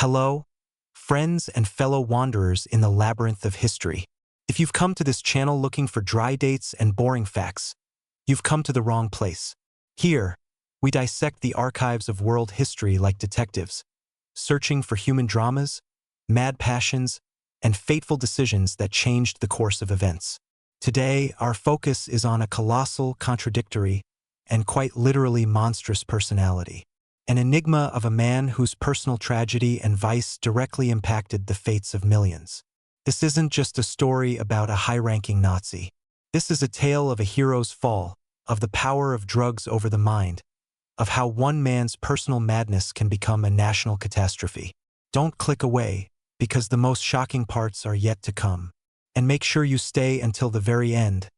Hello, friends and fellow wanderers in the labyrinth of history. If you've come to this channel looking for dry dates and boring facts, you've come to the wrong place. Here, we dissect the archives of world history like detectives, searching for human dramas, mad passions, and fateful decisions that changed the course of events. Today, our focus is on a colossal, contradictory, and quite literally monstrous personality. An enigma of a man whose personal tragedy and vice directly impacted the fates of millions. This isn't just a story about a high-ranking Nazi. This is a tale of a hero's fall, of the power of drugs over the mind, of how one man's personal madness can become a national catastrophe. Don't click away, because the most shocking parts are yet to come. And make sure you stay until the very end.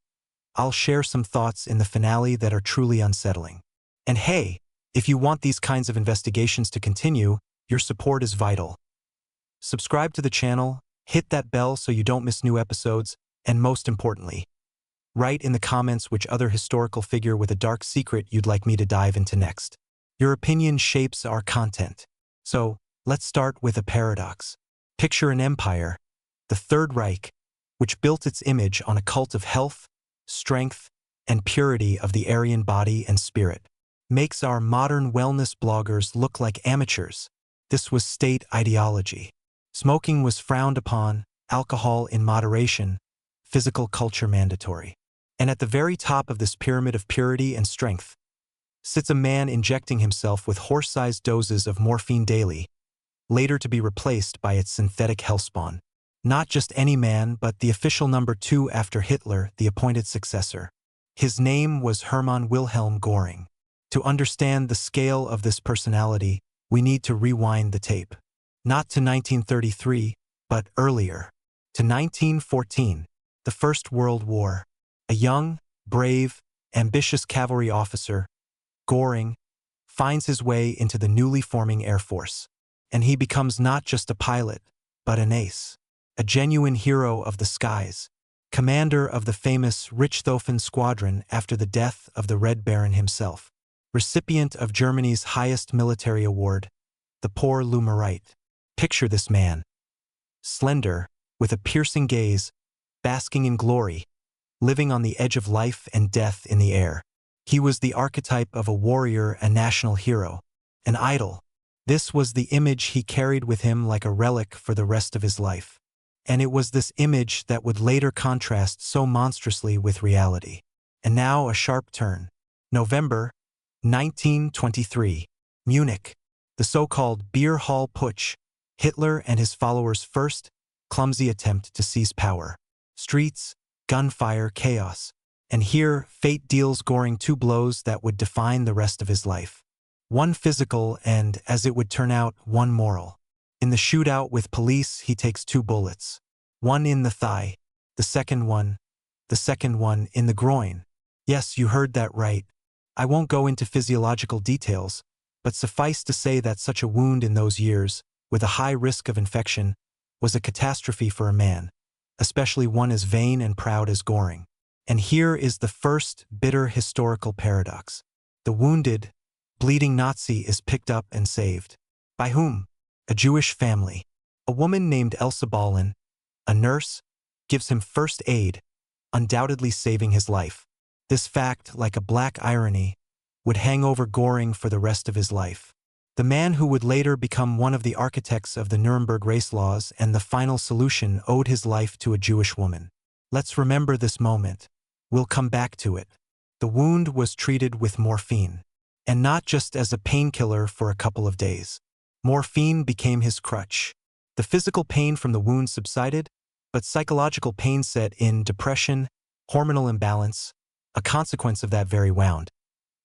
I'll share some thoughts in the finale that are truly unsettling. And hey, if you want these kinds of investigations to continue, your support is vital. Subscribe to the channel, hit that bell so you don't miss new episodes, and most importantly, write in the comments which other historical figure with a dark secret you'd like me to dive into next. Your opinion shapes our content. So, let's start with a paradox. Picture an empire, the Third Reich, which built its image on a cult of health, strength, and purity of the Aryan body and spirit. Makes our modern wellness bloggers look like amateurs. This was state ideology. Smoking was frowned upon, alcohol in moderation, physical culture mandatory. And at the very top of this pyramid of purity and strength sits a man injecting himself with horse-sized doses of morphine daily, later to be replaced by its synthetic hellspawn. Not just any man, but the official number 2 after Hitler, the appointed successor. His name was Hermann Wilhelm Göring. To understand the scale of this personality, we need to rewind the tape. Not to 1933, but earlier. To 1914, the First World War. A young, brave, ambitious cavalry officer, Göring, finds his way into the newly forming Air Force. And he becomes not just a pilot, but an ace. A genuine hero of the skies. Commander of the famous Richthofen Squadron after the death of the Red Baron himself. Recipient of Germany's highest military award, the Pour le Mérite. Picture this man. Slender, with a piercing gaze, basking in glory, living on the edge of life and death in the air. He was the archetype of a warrior, a national hero, an idol. This was the image he carried with him like a relic for the rest of his life. And it was this image that would later contrast so monstrously with reality. And now a sharp turn. November 1923. Munich. The so-called Beer Hall Putsch. Hitler and his followers' first, clumsy attempt to seize power. Streets, gunfire, chaos. And here, fate deals Göring 2 blows that would define the rest of his life. One physical and, as it would turn out, one moral. In the shootout with police, he takes 2 bullets. One in the thigh, the second one in the groin. Yes, you heard that right. I won't go into physiological details, but suffice to say that such a wound in those years, with a high risk of infection, was a catastrophe for a man, especially one as vain and proud as Göring. And here is the first bitter historical paradox. The wounded, bleeding Nazi is picked up and saved. By whom? A Jewish family. A woman named Elsa Ballin, a nurse, gives him first aid, undoubtedly saving his life. This fact, like a black irony, would hang over Göring for the rest of his life. The man who would later become one of the architects of the Nuremberg race laws and the final solution owed his life to a Jewish woman. Let's remember this moment. We'll come back to it. The wound was treated with morphine, and not just as a painkiller for a couple of days. Morphine became his crutch. The physical pain from the wound subsided, but psychological pain set in: depression, hormonal imbalance, a consequence of that very wound,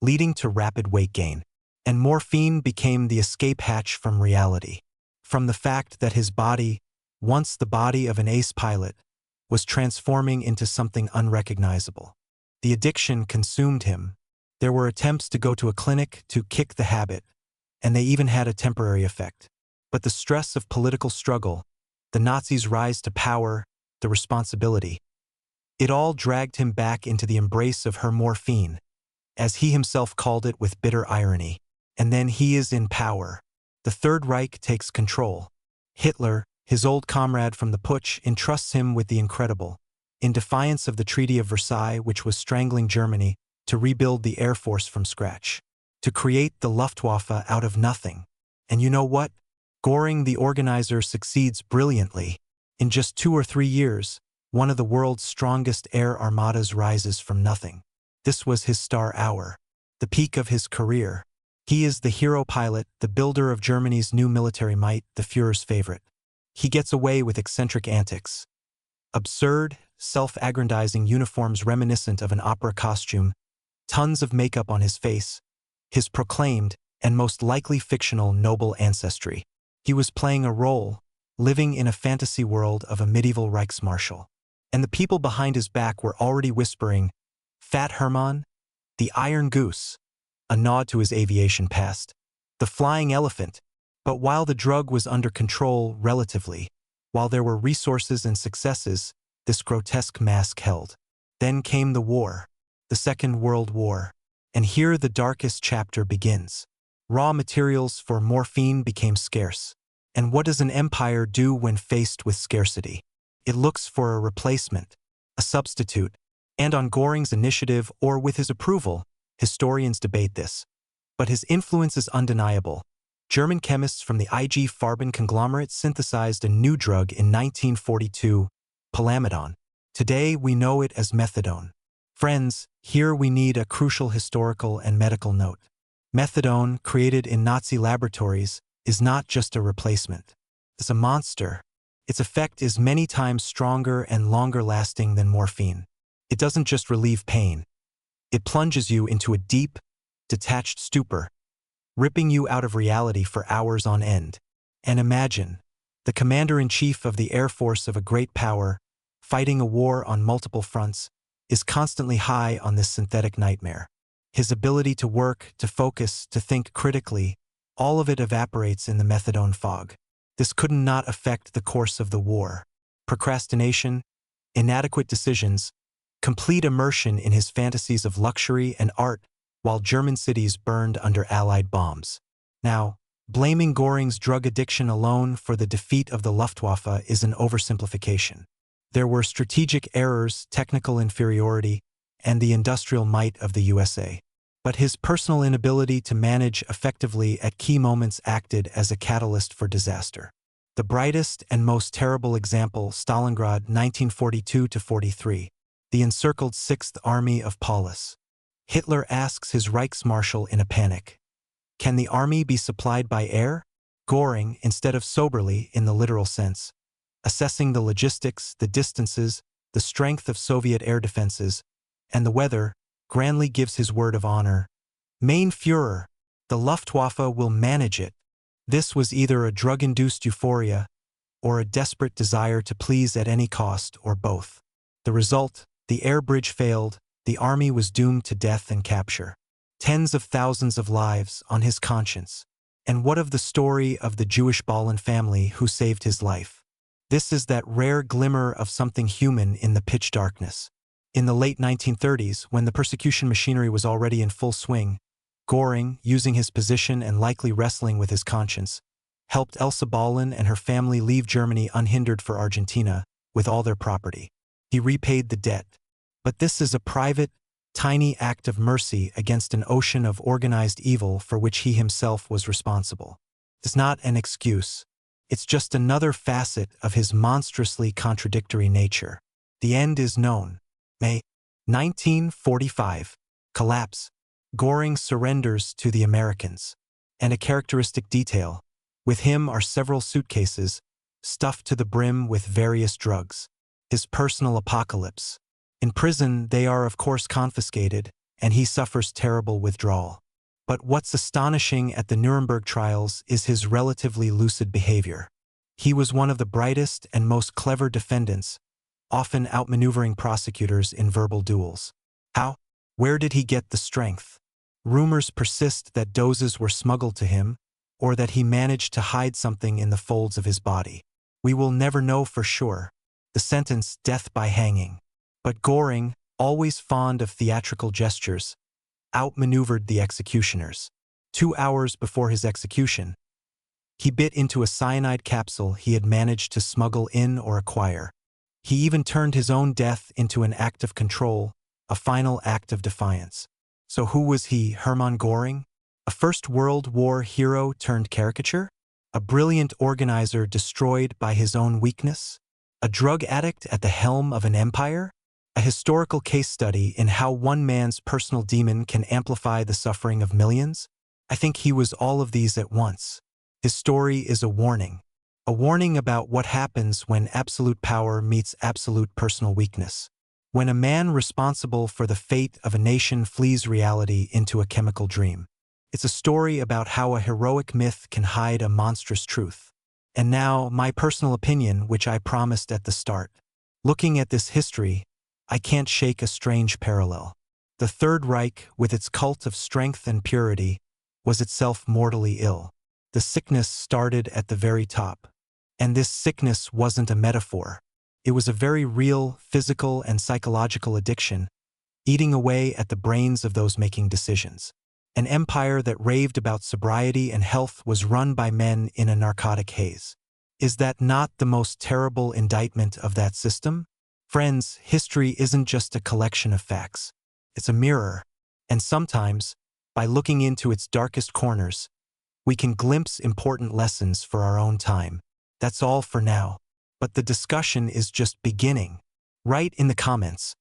leading to rapid weight gain. And morphine became the escape hatch from reality, from the fact that his body, once the body of an ace pilot, was transforming into something unrecognizable. The addiction consumed him. There were attempts to go to a clinic to kick the habit, and they even had a temporary effect. But the stress of political struggle, the Nazis' rise to power, the responsibility, it all dragged him back into the embrace of her morphine, as he himself called it with bitter irony. And then he is in power. The Third Reich takes control. Hitler, his old comrade from the putsch, entrusts him with the incredible, in defiance of the Treaty of Versailles, which was strangling Germany, to rebuild the air force from scratch, to create the Luftwaffe out of nothing. And you know what? Göring, the organizer, succeeds brilliantly. In just 2 or 3 years, one of the world's strongest air armadas rises from nothing. This was his star hour, the peak of his career. He is the hero pilot, the builder of Germany's new military might, the Führer's favorite. He gets away with eccentric antics. Absurd, self-aggrandizing uniforms reminiscent of an opera costume, tons of makeup on his face, his proclaimed, and most likely fictional, noble ancestry. He was playing a role, living in a fantasy world of a medieval Reichsmarshal. And the people behind his back were already whispering, "Fat Hermann, the Iron Goose," a nod to his aviation past, the flying elephant. But while the drug was under control relatively, while there were resources and successes, this grotesque mask held. Then came the war, the Second World War. And here the darkest chapter begins. Raw materials for morphine became scarce. And what does an empire do when faced with scarcity? It looks for a replacement, a substitute. And on Göring's initiative or with his approval, historians debate this. But his influence is undeniable. German chemists from the IG Farben conglomerate synthesized a new drug in 1942, palamidone. Today we know it as methadone. Friends, here we need a crucial historical and medical note. Methadone, created in Nazi laboratories, is not just a replacement. It's a monster. Its effect is many times stronger and longer lasting than morphine. It doesn't just relieve pain. It plunges you into a deep, detached stupor, ripping you out of reality for hours on end. And imagine, the commander-in-chief of the Air Force of a great power, fighting a war on multiple fronts, is constantly high on this synthetic nightmare. His ability to work, to focus, to think critically, all of it evaporates in the methadone fog. This could not affect the course of the war. Procrastination, inadequate decisions, complete immersion in his fantasies of luxury and art while German cities burned under Allied bombs. Now, blaming Göring's drug addiction alone for the defeat of the Luftwaffe is an oversimplification. There were strategic errors, technical inferiority, and the industrial might of the USA. But his personal inability to manage effectively at key moments acted as a catalyst for disaster. The brightest and most terrible example, Stalingrad 1942–43, the encircled 6th Army of Paulus. Hitler asks his Reichsmarshal in a panic, "Can the army be supplied by air?" Göring, instead of soberly, in the literal sense, assessing the logistics, the distances, the strength of Soviet air defenses, and the weather, grandly gives his word of honor. "Mein Führer, the Luftwaffe will manage it." This was either a drug-induced euphoria or a desperate desire to please at any cost, or both. The result, the air bridge failed, the army was doomed to death and capture. Tens of thousands of lives on his conscience. And what of the story of the Jewish Ballin family who saved his life? This is that rare glimmer of something human in the pitch darkness. In the late 1930s, when the persecution machinery was already in full swing, Göring, using his position and likely wrestling with his conscience, helped Elsa Ballin and her family leave Germany unhindered for Argentina, with all their property. He repaid the debt. But this is a private, tiny act of mercy against an ocean of organized evil for which he himself was responsible. It's not an excuse. It's just another facet of his monstrously contradictory nature. The end is known. May 1945. Collapse. Göring surrenders to the Americans. And a characteristic detail. With him are several suitcases, stuffed to the brim with various drugs. His personal apocalypse. In prison, they are of course confiscated, and he suffers terrible withdrawal. But what's astonishing at the Nuremberg trials is his relatively lucid behavior. He was one of the brightest and most clever defendants, often outmaneuvering prosecutors in verbal duels. How? Where did he get the strength? Rumors persist that doses were smuggled to him, or that he managed to hide something in the folds of his body. We will never know for sure. The sentence, death by hanging. But Göring, always fond of theatrical gestures, outmaneuvered the executioners. 2 hours before his execution, He bit into a cyanide capsule he had managed to smuggle in or acquire. He even turned his own death into an act of control, a final act of defiance. So who was he, Hermann Göring? A First World War hero turned caricature? A brilliant organizer destroyed by his own weakness? A drug addict at the helm of an empire? A historical case study in how one man's personal demon can amplify the suffering of millions? I think he was all of these at once. His story is a warning about what happens when absolute power meets absolute personal weakness. When a man responsible for the fate of a nation flees reality into a chemical dream. It's a story about how a heroic myth can hide a monstrous truth. And now, my personal opinion, which I promised at the start. Looking at this history, I can't shake a strange parallel. The Third Reich, with its cult of strength and purity, was itself mortally ill. The sickness started at the very top. And this sickness wasn't a metaphor. It was a very real physical and psychological addiction, eating away at the brains of those making decisions. An empire that raved about sobriety and health was run by men in a narcotic haze. Is that not the most terrible indictment of that system? Friends, history isn't just a collection of facts. It's a mirror, and sometimes, by looking into its darkest corners, we can glimpse important lessons for our own time. That's all for now. But the discussion is just beginning. Write in the comments.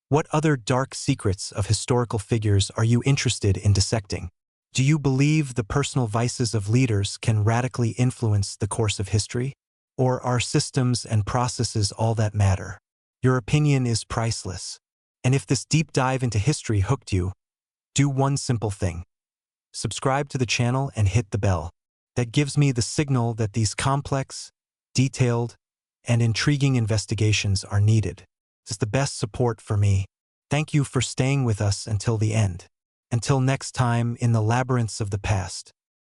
What other dark secrets of historical figures are you interested in dissecting? Do you believe the personal vices of leaders can radically influence the course of history? Or are systems and processes all that matter? Your opinion is priceless. And if this deep dive into history hooked you, do one simple thing. Subscribe to the channel and hit the bell. That gives me the signal that these complex, detailed, and intriguing investigations are needed. It's the best support for me. Thank you for staying with us until the end. Until next time in the labyrinths of the past.